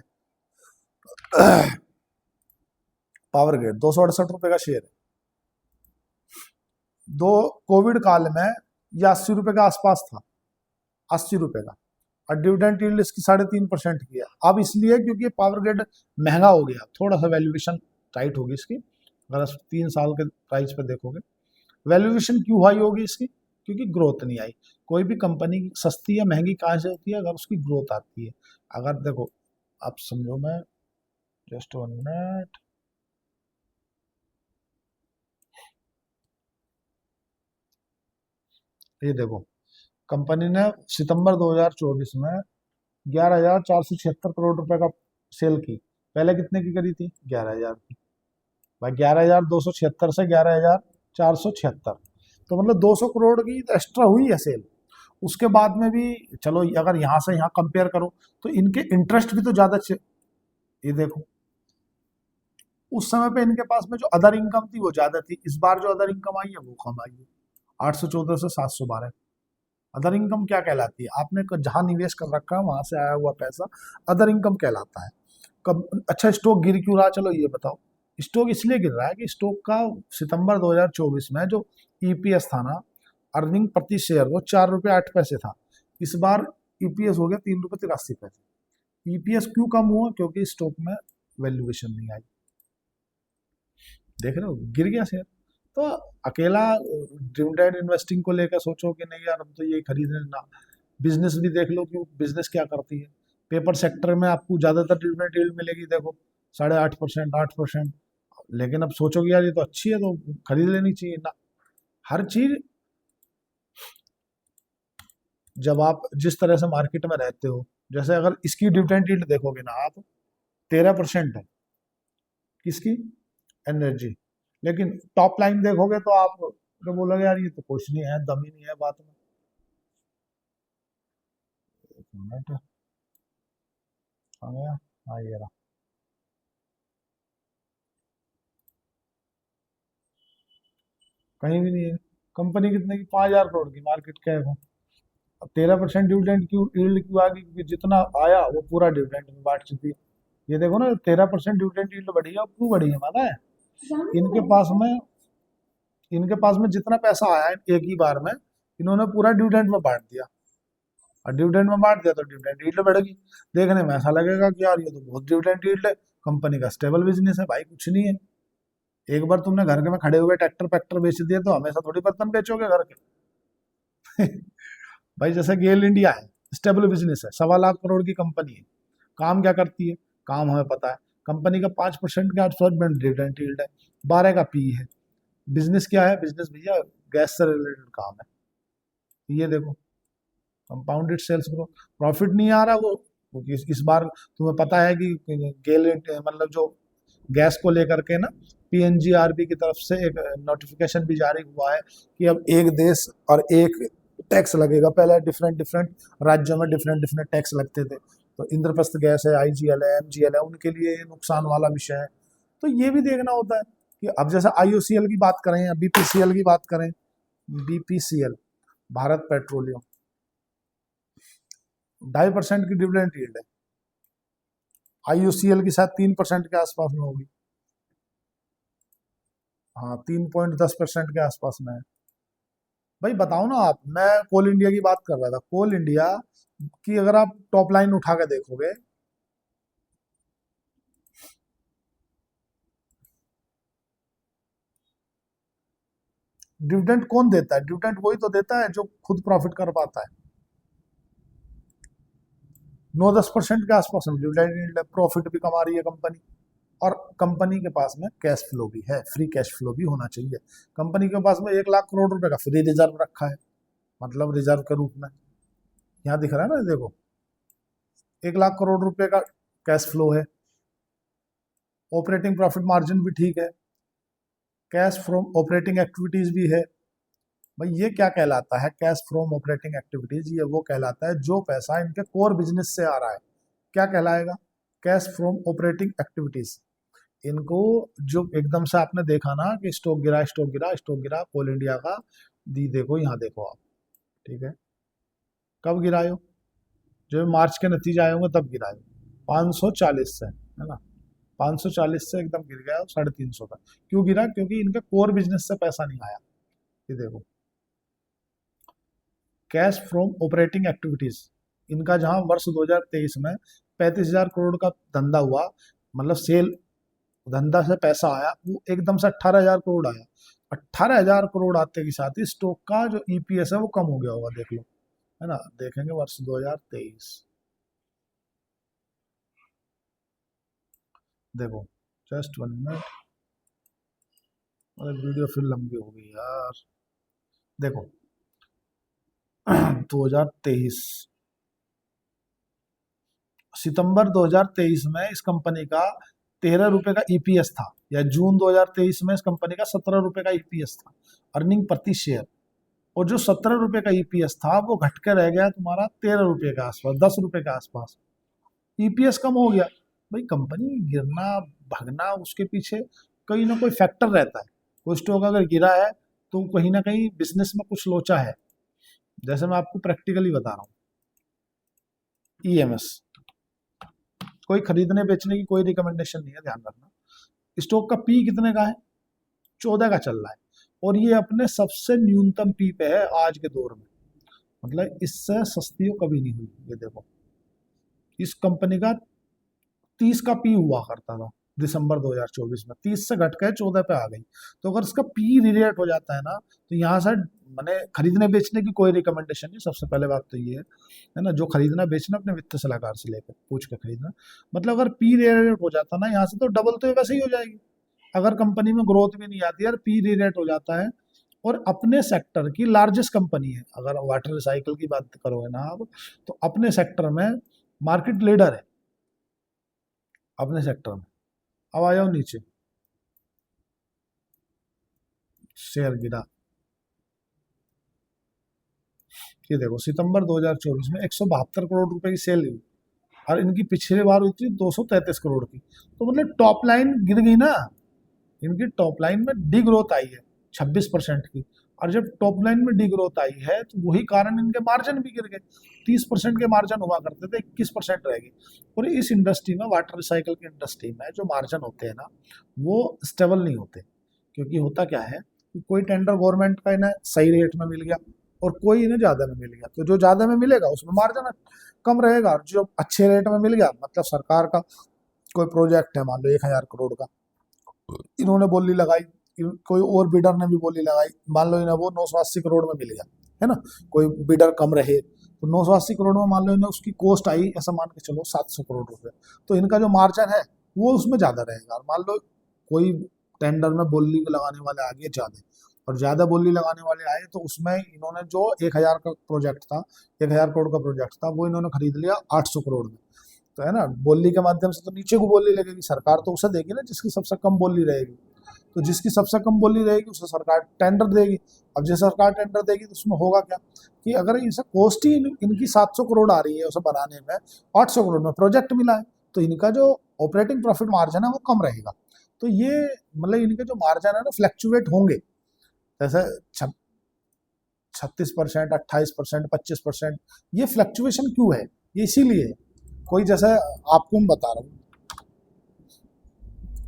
पावर ग्रिड 268 रुपए का शेयर है। दो कोविड काल में ये 80 रुपए के आसपास था, 80 रुपए का। और डिविडेंड यील्ड इसकी 3.5% की है। अब इसलिए क्योंकि पावर ग्रिड महंगा हो गया, थोड़ा सा वैल्यूएशन टाइट होगी इसकी। अगर 3 साल के प्राइस पे देखोगे, वैल्यूएशन क्यों हाई होगी इसकी? क्योंकि ग्रोथ नहीं आई। कोई भी कंपनी सस्ती या महंगी कहाँ से होती है? अगर उसकी ग्रोथ आती है। अगर देखो, आप समझो, मैं जस्ट 1 मिनट, ये देखो, कंपनी ने सितंबर 2024 में 11,476 करोड़ रुपए का सेल की। पहले कितने की करी थी? 11,000 की। भाई 11,276 से 11,476, तो मतलब 200 करोड़ की एक्स्ट्रा हुई है सेल। उसके बाद में भी चलो, अगर यहाँ से यहाँ कंपेयर करो तो इनके इंटरेस्ट भी तो ज्यादा ये देखो, उस समय पे इनके पास में जो अदर इनकम थी वो ज्यादा थी, इस बार जो अदर इनकम आई है वो कम आई है, 814 से 712। अदर इनकम क्या कहलाती है? आपने जहां निवेश कर रखा है वहां से आया हुआ पैसा अदर इनकम कहलाता है। कब अच्छा स्टॉक गिर क्यों रहा, चलो ये बताओ। स्टॉक इसलिए गिर रहा है कि स्टॉक का सितंबर 2024 में जो ईपीएस था ना, अर्निंग प्रति शेयर, वो 4 रुपये 8 पैसे था। इस बार ईपीएस हो गया 3 रुपये 83 पैसे। ईपीएस क्यों कम हुआ? क्योंकि स्टॉक में वैल्यूएशन नहीं आई। देख रहे हो, गिर गया शेयर। तो अकेला डिविडेंड इन्वेस्टिंग को लेकर सोचो कि नहीं यार हम तो ये खरीदने ना। बिजनेस भी देख लो कि बिजनेस क्या करती है। पेपर सेक्टर में आपको ज्यादातर डिविडेंड यील्ड मिलेगी, देखो 8.5%, 8%। लेकिन अब सोचोगे यार ये तो अच्छी है तो खरीद लेनी चाहिए ना। हर चीज, जब आप जिस तरह से मार्केट में रहते हो, जैसे अगर इसकी डिविडेंड यील्ड देखोगे ना आप, 13% है। किसकी? एनर्जी। लेकिन टॉप लाइन देखोगे तो आप तो बोलोगे यार ये तो कुछ नहीं है, दम ही नहीं है बात में। एक मिनट आ गया। हाँ ये रहा। कहीं भी नहीं है। कंपनी कितने की? 5,000 करोड़ की मार्केट कैप है। अब 13% डिविडेंड क्यों यील्ड क्यों आ गई? क्योंकि जितना आया वो पूरा डिविडेंड में बांट चुकी है। ये देखो ना, 13% डिविडेंड यील्ड बढ़ी है। क्यों बढ़ी है माना है? इनके पास में इनके पास में जितना पैसा आया है एक ही बार में, इन्होंने पूरा डिविडेंड में बांट दिया। और डिविडेंड में बांट दिया तो डिविडेंड यील्ड बढ़ेगी। देखने में ऐसा लगेगा कि यार ये तो बहुत डिविडेंड यील्ड है, कंपनी का स्टेबल बिजनेस है। भाई कुछ नहीं है। एक बार तुमने घर के में खड़े हुए ट्रैक्टर पैक्टर बेच दिए तो हमेशा थोड़ी बर्तन बेचोगे घर के। भाई जैसे गेल इंडिया है, स्टेबल बिजनेस है, 1.25 लाख करोड़ की कंपनी है। काम क्या करती है? काम हमें पता है। कंपनी का 5% के आसपास डिविडेंड यील्ड है, 12 का पी है। बिजनेस क्या है? बिजनेस भैया गैस से रिलेटेड काम है। तो ये देखो, कंपाउंडेड सेल्स ग्रोथ। प्रॉफिट नहीं आ रहा वो इस बार तुम्हें पता है कि गेल मतलब जो गैस को लेकर के ना, पीएनजीआरबी की तरफ से एक नोटिफिकेशन भी जारी हुआ है कि अब एक देश और एक टैक्स लगेगा। पहले डिफरेंट डिफरेंट राज्यों में डिफरेंट डिफरेंट टैक्स लगते थे। तो इंद्रप्रस्थ गैस है, आईजीएल है, एमजीएल है, उनके लिए ये नुकसान वाला विषय है। तो ये भी देखना होता है कि अब जैसे आईओसीएल की बात करें या बीपीसीएल की बात करें, बीपीसीएल, भारत पेट्रोलियम, 2.5% की डिविडेंड यील्ड है। आईयूसीएल की शायद 3% के आसपास में होगी। हाँ, 3.10% के आसपास में है। भाई बताओ ना आप, मैं कोल इंडिया की बात कर रहा था। कोल इंडिया की अगर आप टॉप लाइन उठा के देखोगे, डिविडेंड कौन देता है? डिविडेंड वही तो देता है जो खुद प्रॉफिट कर पाता है। 9-10% के आसपास में डिविडेंड यील्ड है। प्रॉफिट भी कमा रही है कंपनी, और कंपनी के पास में कैश फ्लो भी है, फ्री कैश फ्लो भी होना चाहिए। कंपनी के पास में 1 लाख करोड़ रुपए का फ्री रिजर्व रखा है, मतलब रिजर्व के रूप में। यहाँ दिख रहा है ना, देखो 1 लाख करोड़ रुपए का कैश फ्लो है। ऑपरेटिंग प्रॉफिट मार्जिन भी ठीक है। कैश फ्रॉम ऑपरेटिंग एक्टिविटीज भी है। भाई ये क्या कहलाता है? कैश फ्रॉम ऑपरेटिंग एक्टिविटीज, ये वो कहलाता है जो पैसा इनके कोर बिजनेस से आ रहा है। क्या कहलाएगा? Cash from operating activities. इनको जो एकदम से आपने देखा ना कि स्टॉक गिरा, स्टॉक गिरा, स्टॉक गिरा, कोल इंडिया का, दी देखो यहाँ देखो आप, ठीक है, कब गिरायो? जब मार्च के नतीजे आए होंगे तब गिरायो। 540 से, है ना, 540 से एकदम गिर गया 350 तक। क्यों गिरा? क्योंकि इनके कोर बिजनेस से पैसा नहीं आया। ये देखो, कैश फ्रॉम ऑपरेटिंग एक्टिविटीज, इनका जहां वर्ष 2023 में 35,000 करोड़ का धंधा हुआ, मतलब सेल, धंधा से पैसा आया, वो एकदम से 18,000 करोड़ आया। 18,000 करोड़ आते के साथ ही स्टॉक का जो ईपीएस है वो कम हो गया होगा, देख लो, है ना। देखेंगे वर्ष 2023, देखो, जस्ट 1 मिनट, अरे वीडियो फिर लंबी हो गई यार। देखो 2023, सितंबर 2023 में इस कंपनी का 13 रुपए का ईपीएस था, या जून 2023 में इस कंपनी का 17 रुपए का ईपीएस था, अर्निंग प्रति शेयर। और जो 17 रुपए का ईपीएस था वो घट के रह गया तुम्हारा 13 रुपए के आसपास, 10 रुपए के आसपास। ईपीएस कम हो गया, भाई कंपनी गिरना भागना उसके पीछे कोई ना कोई फैक्टर रहता है। कोई स्टॉक अगर गिरा है तो कहीं ना कहीं बिजनेस में कुछ लोचा है। जैसे मैं आपको प्रैक्टिकली बता रहा हूँ, ईएमएस, कोई खरीदने बेचने की कोई रिकमेंडेशन नहीं है, ध्यान रखना। स्टॉक का पी कितने का है? 14 का चल रहा है, और ये अपने सबसे न्यूनतम पी पे है आज के दौर में। मतलब इससे सस्ती हो कभी नहीं हुई। ये देखो, इस कंपनी का 30 का पी हुआ करता था दिसंबर 2024 में, 30 से घट के 14 पे आ गई। तो अगर इसका पी रिलेट हो जाता है ना, तो यहाँ से मैंने खरीदने बेचने की कोई रिकमेंडेशन नहीं। सबसे पहले बात तो ये है ना, जो खरीदना बेचना अपने वित्त सलाहकार से लेकर पूछ के खरीदना। मतलब अगर पी रिलेट हो जाता ना यहाँ से, तो डबल तो ये वैसे ही हो जाएगी। अगर कंपनी में ग्रोथ भी नहीं आती यार, पी रिलेट हो जाता है, और अपने सेक्टर की लार्जेस्ट कंपनी है। अगर वाटर रिसाइकल की बात करोगे ना आप, तो अपने सेक्टर में मार्केट लीडर है, अपने सेक्टर में। अब आ जाओ नीचे, शेयर गिरा। ये देखो सितंबर 2024 में 172 करोड़ रुपए की सेल हुई, और इनकी पिछली बार हुई थी 233 करोड़ की। तो मतलब टॉप लाइन गिर गई ना, इनकी टॉप लाइन में डी ग्रोथ आई है 26% की। और जब टॉप लाइन में डी ग्रोथ आई है तो वही कारण इनके मार्जिन भी गिर गए। 30% के मार्जिन हुआ करते थे, 21% रह गए। और इस इंडस्ट्री में, वाटर रिसाइकल की इंडस्ट्री में, जो मार्जिन होते हैं ना, वो स्टेबल नहीं होते। क्योंकि होता क्या है कि कोई टेंडर गवर्नमेंट का इन्हें सही रेट में मिल गया, और कोई इन्हें ज़्यादा में मिल गया, तो जो ज़्यादा में मिलेगा उसमें मार्जिन कम रहेगा, और जो अच्छे रेट में मिल गया, मतलब सरकार का कोई प्रोजेक्ट है, मान लो 1,000 करोड़ का, इन्होंने बोली लगाई, कोई और बिडर ने भी बोली लगाई, मान लो इन्हें वो 980 करोड़ में मिल गया, है ना। कोई बिडर कम रहे तो 980 करोड़ में मान लो इन्हें उसकी कॉस्ट आई, ऐसा मान के चलो 700 करोड़ रुपए, तो इनका जो मार्जिन है वो उसमें ज़्यादा रहेगा। और मान लो कोई टेंडर में बोली लगाने वाले आ गए ज़्यादा, और ज़्यादा बोली लगाने वाले आए, तो उसमें इन्होंने जो 1,000 का प्रोजेक्ट था, 1,000 करोड़ का प्रोजेक्ट था, वो इन्होंने खरीद लिया 800 करोड़ में। तो है ना, बोली के माध्यम से तो नीचे को बोली लगेगी, सरकार तो उसे देगी ना जिसकी सबसे कम बोली रहेगी। तो जिसकी सबसे कम बोली रहेगी उसे सरकार टेंडर देगी। अब जैसे सरकार टेंडर देगी तो उसमें होगा क्या कि अगर इसे कॉस्ट ही इनकी 700 करोड़ आ रही है उसे बनाने में, 800 करोड़ में प्रोजेक्ट मिला है, तो इनका जो ऑपरेटिंग प्रॉफिट मार्जिन है वो कम रहेगा। तो ये मतलब इनके जो मार्जिन है ना फ्लैक्चुएट होंगे। जैसे 36%, 28%, 25%, ये फ्लक्चुएशन क्यों है? ये इसीलिए है। कोई जैसे आपको मैं बता रहा हूँ,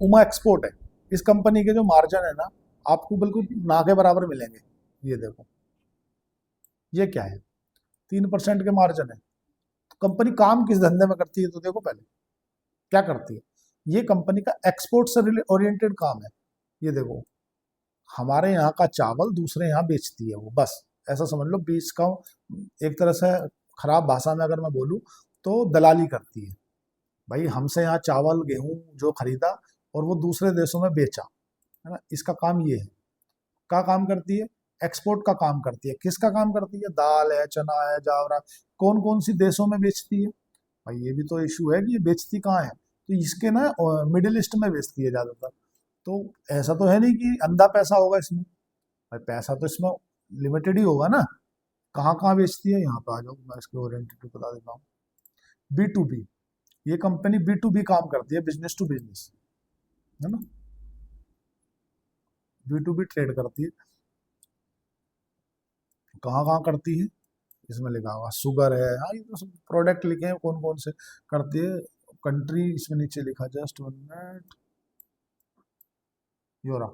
उमा एक्सपोर्ट है, इस कंपनी के जो मार्जिन है ना, आपको बिल्कुल ना के बराबर मिलेंगे। ये देखो, ये क्या है, 3% के मार्जिन है। तो कंपनी काम किस धंधे में करती है तो देखो पहले क्या करती है। ये कंपनी का एक्सपोर्ट से ओरिएंटेड काम है। ये देखो, हमारे यहाँ का चावल दूसरे यहाँ बेचती है वो, बस ऐसा समझ लो। बीच का एक तरह से, खराब भाषा में अगर मैं बोलूँ, तो दलाली करती है। भाई हमसे यहाँ चावल गेहूं जो खरीदा और वो दूसरे देशों में बेचा, है ना, इसका काम ये है। का काम करती है, एक्सपोर्ट का काम करती है। किसका काम करती है? दाल है, चना है, जावरा, कौन कौन सी देशों में बेचती है? भाई ये भी तो इशू है कि ये बेचती कहाँ है। तो इसके ना मिडिल ईस्ट में बेचती है ज़्यादातर। तो ऐसा तो है नहीं कि अंधा पैसा होगा इसमें। भाई पैसा तो इसमें लिमिटेड ही होगा ना। कहाँ कहाँ बेचती है, यहाँ पे आ जाओ, मैं इसके ओरिएंटेड बता देता हूँ। बी टू बी, ये कंपनी बी टू बी काम करती है, बिजनेस टू बिजनेस, है ना, बी टू बी ट्रेड करती है। कहाँ कहाँ करती है इसमें लिखा हुआ, शुगर है, हाँ ये तो सब प्रोडक्ट लिखे हैं कौन कौन से करती है। कंट्री इसमें नीचे लिखा, जस्ट 1 मिनट, यूरोप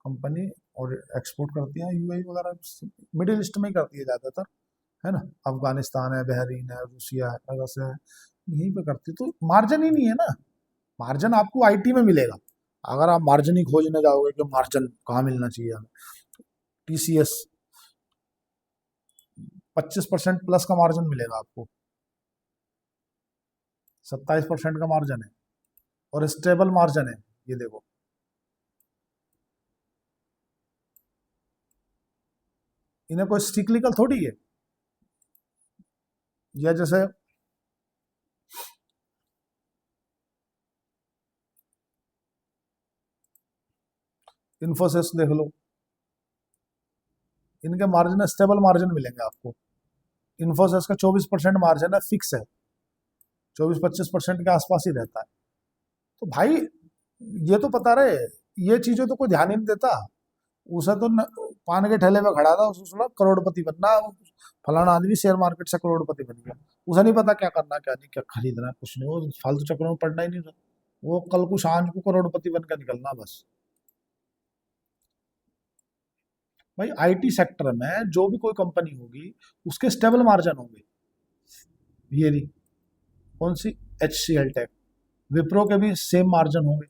कंपनी, और एक्सपोर्ट करती है यूएई वगैरह, मिडिल ईस्ट में ही करती है ज़्यादातर, है ना। अफगानिस्तान है, बहरीन है, रूसिया है, रसिया है, यहीं पे करती है। तो मार्जिन ही नहीं है ना। मार्जिन आपको आईटी में मिलेगा। अगर आप मार्जिन ही खोजने जाओगे कि मार्जिन कहाँ मिलना चाहिए हमें, टीसीएस 25% प्लस का मार्जिन मिलेगा आपको, 27% का मार्जिन है, और स्टेबल मार्जिन है। ये देखो, इन्हें कोई सिक्लिकल थोड़ी है। या जैसे इन्फोसिस देख लो, इनके मार्जिन स्टेबल मार्जिन मिलेंगे आपको। इन्फोसिस का 24% मार्जिन है, फिक्स है 24-25% के आसपास ही रहता है। तो भाई ये तो पता रहे, ये चीजें तो कोई ध्यान ही नहीं देता। उसे तो पान के ठेले पे खड़ा था, उसको सुना करोड़पति बनना, फलाना आदमी शेयर मार्केट से करोड़पति बन गया। उसे नहीं पता क्या करना क्या नहीं, क्या खरीदना है, कुछ नहीं, वो फालतू चक्रों में पड़ना ही नहीं था। वो कल को शाम को करोड़पति बनकर निकलना बस। भाई आईटी सेक्टर में जो भी कोई कंपनी होगी उसके स्टेबल मार्जिन होंगे। ये रही कौन सी, HCL टेक, विप्रो के भी सेम मार्जिन होंगे।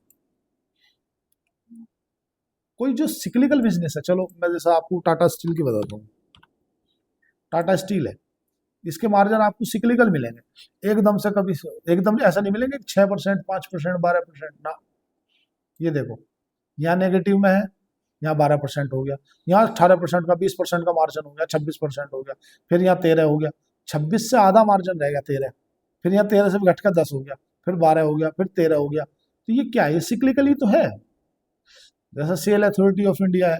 कोई जो सिक्लिकल बिजनेस है, चलो मैं जैसा आपको टाटा स्टील की बताता हूँ। टाटा स्टील है, इसके मार्जिन आपको सिक्लिकल मिलेंगे, एकदम से कभी एकदम ऐसा नहीं मिलेंगे 6%, 5%, 12% ना। ये देखो, यहाँ नेगेटिव में है, यहाँ 12% हो गया, यहाँ 18% का 20% का मार्जिन हो गया, 26% हो गया, फिर यहाँ 13 हो गया, 26 से आधा मार्जिन रहेगा 13, फिर यहाँ 13 से भी घटकर 10 हो गया, फिर 12 हो गया, फिर 13 हो गया। तो ये क्या है, ये सिक्लिकली तो है। जैसा सेल अथॉरिटी ऑफ इंडिया है,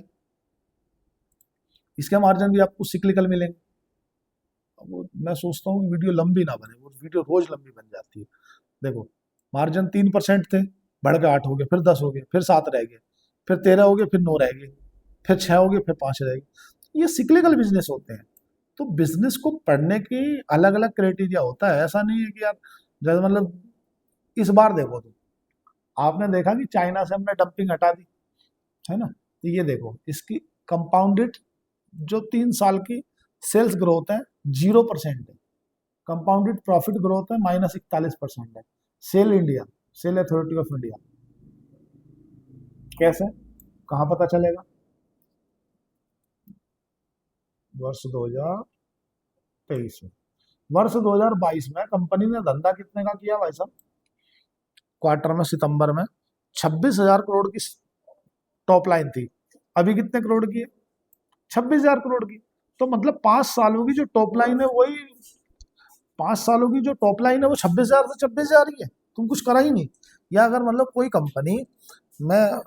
इसके मार्जिन भी आपको सिक्लिकल मिलेंगे। अब वो मैं सोचता हूँ वीडियो लंबी ना बने, वो वीडियो रोज लंबी बन जाती है। देखो, मार्जिन 3% थे, बढ़ के 8 हो गए, फिर 10 हो गए, फिर 7 रह गए, फिर 13 हो गए, फिर 9 रह गए, फिर 6 हो गए, फिर 5 रह गए। ये सिक्लिकल बिजनेस होते हैं। तो बिजनेस को पढ़ने के अलग अलग क्राइटेरिया होता है। ऐसा नहीं है कि यार जैसे मतलब इस बार देखो तो आपने देखा कि चाइना से हमने डंपिंग हटा दी, है ना। तो ये देखो, इसकी कंपाउंडेड जो 3 साल की सेल्स ग्रोथ है 0% है, कंपाउंडेड प्रॉफिट ग्रोथ है -41% है। SAIL India, SAIL authority of India, कैसे, कहाँ पता चलेगा। वर्ष 2023 में, वर्ष 2022 में कंपनी ने धंधा कितने का किया भाई साहब, क्वार्टर में सितंबर में 26,000 करोड़ की टॉप लाइन थी। अभी कितने करोड़ की है, 26,000 करोड़ की। तो मतलब 5 सालों की जो टॉप लाइन है वही, 5 सालों की जो टॉप लाइन है वो 26,000 से 26,000 ही है। तुम कुछ करा ही नहीं। या अगर मतलब कोई कंपनी में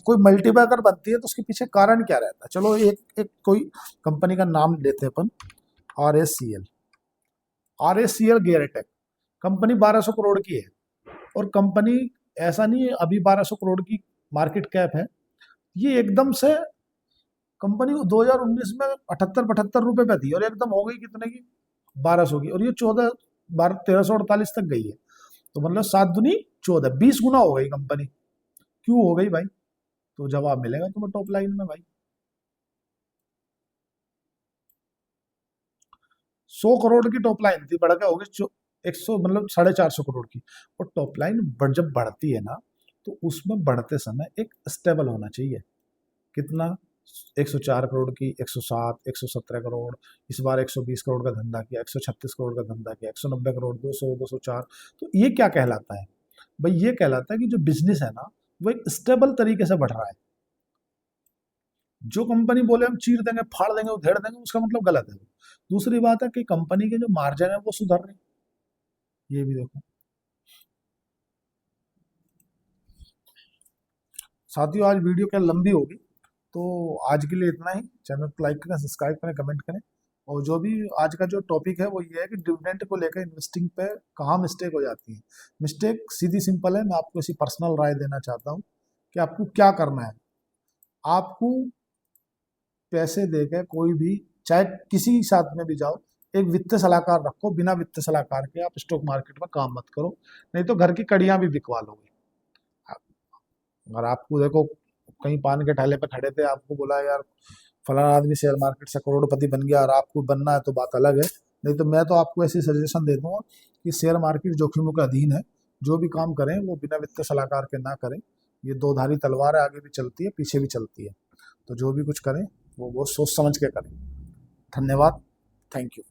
कोई मल्टीबैगर बनती है तो उसके पीछे कारण क्या रहता है। चलो एक एक कोई कंपनी का नाम लेते हैं अपन, RSCL, RSCL गेयरटेक कंपनी 1200 करोड़ की है। और कंपनी ऐसा नहीं है अभी 1200 करोड़ की मार्केट कैप है, ये एकदम से कंपनी 2019 में 78-75 रुपए पे थी और एकदम हो गई कितने की, 1200 की, और ये 1348 तक गई है। तो मतलब 7 दूनी 14, 20 गुना हो गई कंपनी। क्यों हो गई भाई, तो जवाब मिलेगा तुम्हें टॉप लाइन में भाई। 100 करोड़ की टॉप लाइन थी, बढ़ के हो गई 100, मतलब 450 करोड़ की। और टॉप लाइन जब बढ़ती है ना, तो उसमें बढ़ते समय एक स्टेबल होना चाहिए। कितना, 104 करोड़ की, 107, 117 करोड़, इस बार 120 करोड़ का धंधा किया, 136 करोड़ का धंधा किया, 190 करोड़, 200, 204। तो ये क्या कहलाता है भाई, ये कहलाता है कि जो बिजनेस है ना वो एक स्टेबल तरीके से बढ़ रहा है। जो कंपनी बोले हम चीर देंगे, फाड़ देंगे, उधेड़ देंगे, उसका मतलब गलत है। दूसरी बात है कि कंपनी के जो मार्जिन है वो सुधर रहे हैं, ये भी देखो। साथियों, आज वीडियो क्या लंबी होगी, तो आज के लिए इतना ही। चैनल को लाइक करें, सब्सक्राइब करें, कमेंट करें। और जो भी आज का जो टॉपिक है वो ये है कि डिविडेंड को लेकर इन्वेस्टिंग पे कहाँ मिस्टेक हो जाती है। मिस्टेक सीधी सिंपल है, मैं आपको ऐसी पर्सनल राय देना चाहता हूँ कि आपको क्या करना है। आपको पैसे देकर कोई भी, चाहे किसी साथ में भी जाओ, एक वित्तीय सलाहकार रखो। बिना वित्तीय सलाहकार के आप स्टॉक मार्केट में काम मत करो, नहीं तो घर की कड़ियां भी बिकवा लोगे। अगर आपको देखो कहीं पान के ठेले पे खड़े थे, आपको बोला यार फलाना आदमी शेयर मार्केट से करोड़पति बन गया और आपको बनना है, तो बात अलग है। नहीं तो मैं तो आपको ऐसी सजेशन दे दूंगा कि शेयर मार्केट जोखिमों के अधीन है। जो भी काम करें वो बिना वित्तीय सलाहकार के ना करें। ये दो धारी तलवार है, आगे भी चलती है, पीछे भी चलती है। तो जो भी कुछ करें वो सोच समझ के करें। धन्यवाद, थैंक यू।